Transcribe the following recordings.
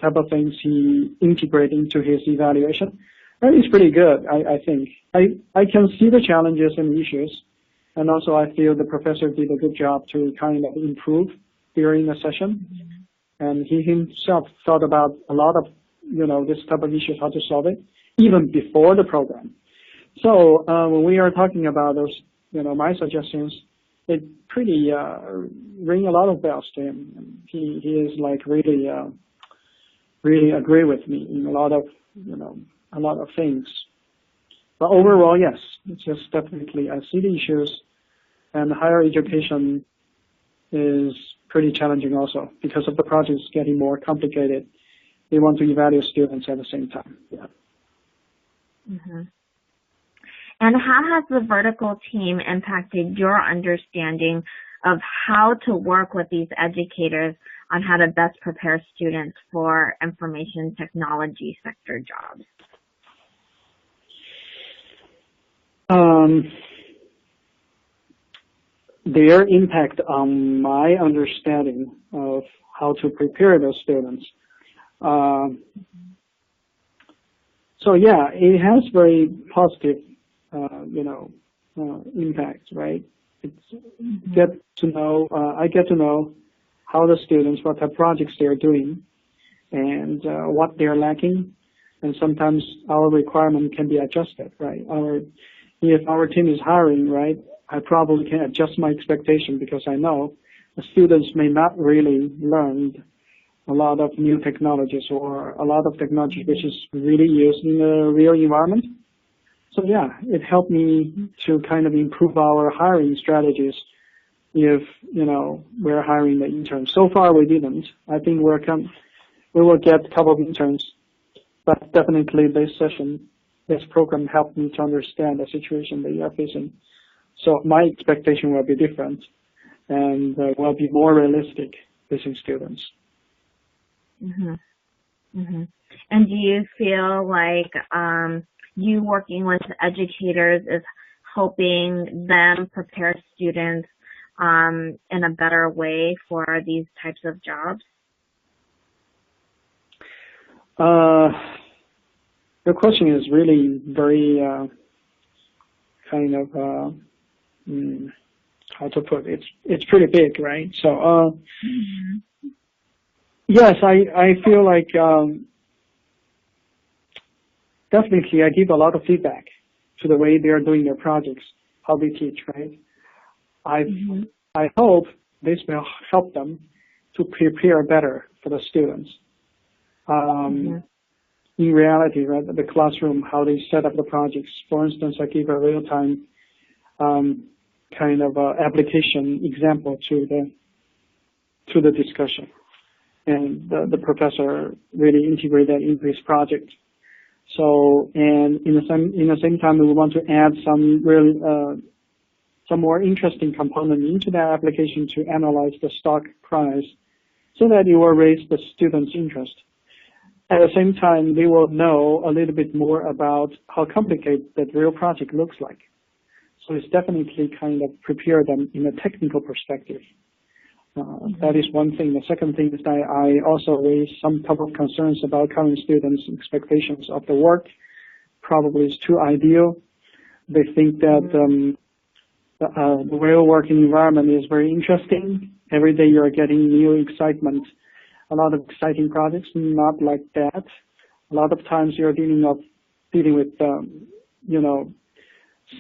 type of things he integrates into his evaluation. And it's pretty good, I think. I can see the challenges and issues, and also I feel the professor did a good job to kind of improve during the session. And he himself thought about a lot of, this type of issues, how to solve it, even before the program. So when we are talking about those, my suggestions, it pretty ring a lot of bells to him. He is like really agree with me in a lot of things. But overall, yes, it's just definitely I see the issues, and higher education is pretty challenging also because of the projects getting more complicated. They want to evaluate students at the same time. Yeah. Mm-hmm. And how has the vertical team impacted your understanding of how to work with these educators on how to best prepare students for information technology sector jobs? Their impact on my understanding of how to prepare those students. So yeah, it has very positive, impact, right? I get to know how the students, what type of projects they're doing, and what they're lacking, and sometimes our requirement can be adjusted, right? If our team is hiring, right, I probably can adjust my expectation because I know the students may not really learn a lot of new technologies or a lot of technology which is really used in the real environment. So yeah, it helped me to kind of improve our hiring strategies if, we're hiring the interns. So far we didn't. I think we will get a couple of interns, but definitely this program helped me to understand the situation that you are facing. So my expectation will be different and will be more realistic facing students. Mm-hmm. Mm-hmm. And do you feel like you working with educators is helping them prepare students in a better way for these types of jobs? The question is really very how to put it? It's pretty big, right? So yes, I feel like definitely I give a lot of feedback to the way they are doing their projects, how they teach, right? I hope this will help them to prepare better for the students. In reality, right, the classroom, how they set up the projects. For instance, I give a real-time application example to the discussion, and the professor really integrate that into his project. So, and in the same time, we want to add some more interesting component into that application to analyze the stock price, so that it will raise the students' interest. At the same time, they will know a little bit more about how complicated that real project looks like. So it's definitely kind of prepare them in a technical perspective. That is one thing. The second thing is that I also raise some type of concerns about current students' expectations of the work. Probably is too ideal. They think that the real working environment is very interesting. Every day you're getting new excitement, a lot of exciting projects. Not like that. A lot of times you're dealing with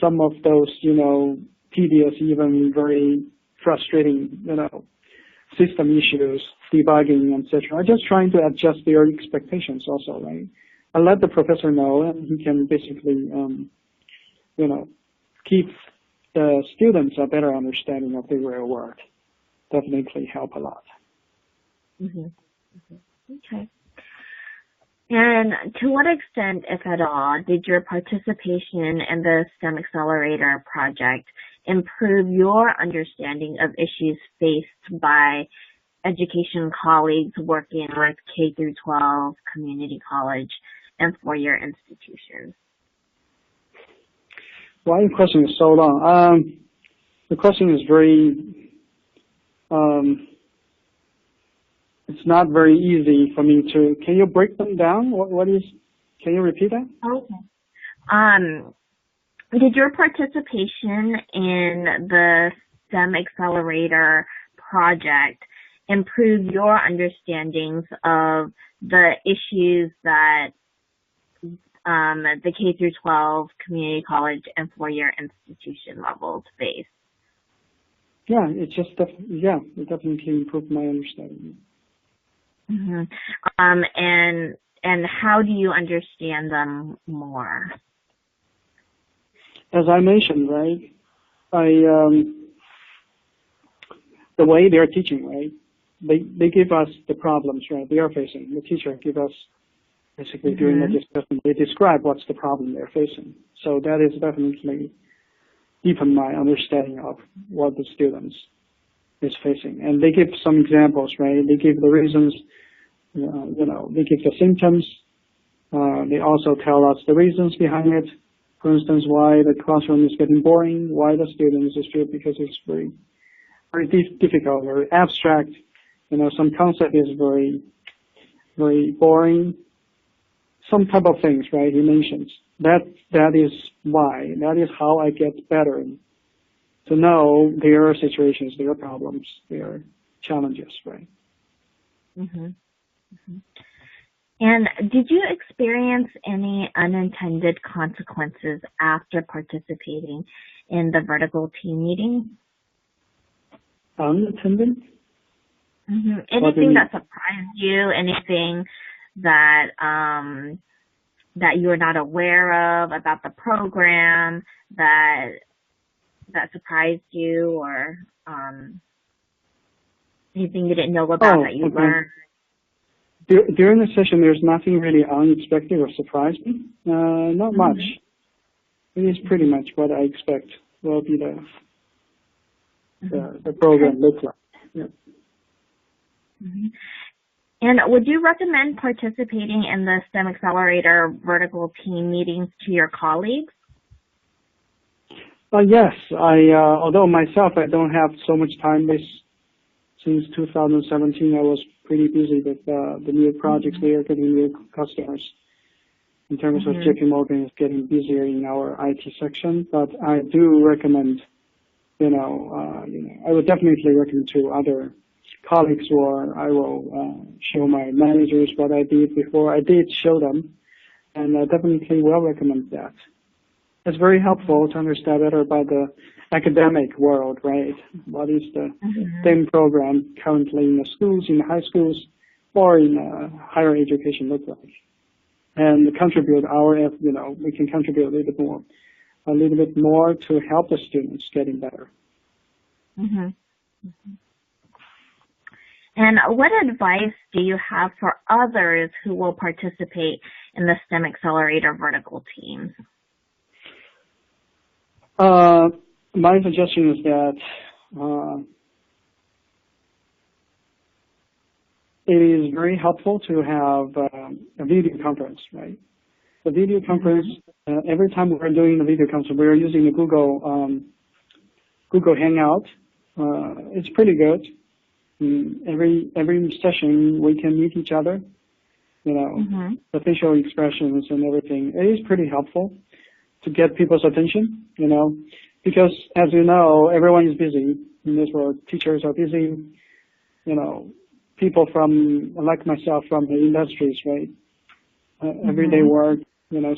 some of those tedious, even very frustrating system issues, debugging, etc. I'm just trying to adjust their expectations also, right? I let the professor know, and he can basically keep the students a better understanding of the real world. Definitely help a lot. Okay. And to what extent, if at all, did your participation in the STEM Accelerator project improve your understanding of issues faced by education colleagues working with K through 12, community college, and four-year institutions? Why your question is so long? The question is very it's not very easy for me to. Can you break them down? Can you repeat that? Okay. Did your participation in the STEM Accelerator project improve your understandings of the issues that the K through 12 community college and four-year institution levels face? Yeah, it definitely improved my understanding. Mm-hmm. And how do you understand them more? As I mentioned, right, the way they're teaching, right, they give us the problems, right, they are facing. The teacher give us, basically during the discussion, they describe what's the problem they're facing. So that is definitely deepen my understanding of what the students is facing. And they give some examples, right, they give the reasons, they give the symptoms. They also tell us the reasons behind it. For instance, why the classroom is getting boring, why the students is feel because it's very, very difficult, very abstract. Some concept is very, very boring. Some type of things, right? He mentions that is why. That is how I get better to know their situations, their problems, their challenges, right? Mm-hmm. Mm-hmm. And did you experience any unintended consequences after participating in the vertical team meeting? Unintended? Mm-hmm. Anything that surprised you? Anything that that you were not aware of about the program that surprised you, or anything you didn't know about that you learned? During the session, there's nothing really unexpected or surprised me. Not much. It is pretty much what I expect will be the program look like. Yeah. Mm-hmm. And would you recommend participating in the STEM Accelerator vertical team meetings to your colleagues? Yes. Although myself, I don't have so much time since 2017, I was pretty busy with the new projects. We are getting new customers. In terms of JP Morgan is getting busier in our IT section, but I do recommend, I would definitely recommend to other colleagues, or I will show my managers what I did before. I did show them, and I definitely will recommend that. It's very helpful to understand better about the academic world, right? What is the STEM program currently in the schools, in the high schools, or in higher education look like? And contribute we can contribute a little bit more to help the students getting better. Mm-hmm. Mm-hmm. And what advice do you have for others who will participate in the STEM Accelerator vertical teams? My suggestion is that it is very helpful to have a video conference, right? The video conference, every time we're doing the video conference, we're using the Google Hangout. It's pretty good. Every session we can meet each other, the facial expressions and everything. It is pretty helpful to get people's attention, because as you know, everyone is busy in this world. Teachers are busy, people like myself from the industries, right? Everyday work,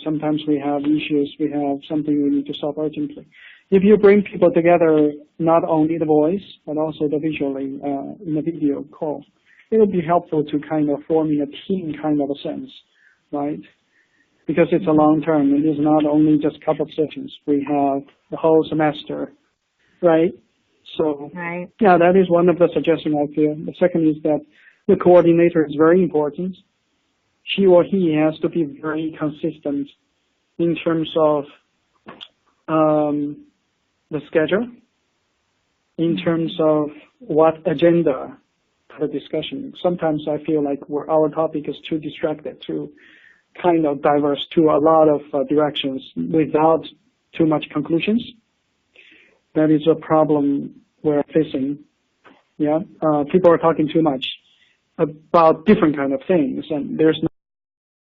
sometimes we have issues, we have something we need to solve urgently. If you bring people together, not only the voice, but also the visually in a video call, it will be helpful to kind of forming a team kind of a sense, right? Because it's a long term. It is not only just a couple of sessions. We have the whole semester, right? So, yeah, that is one of the suggestions I feel. The second is that the coordinator is very important. She or he has to be very consistent in terms of the schedule, in terms of what agenda for the discussion. Sometimes I feel like our topic is too distracted, too kind of diverse to a lot of directions without too much conclusions. That is a problem we're facing. Yeah, people are talking too much. about different kind of things, and there's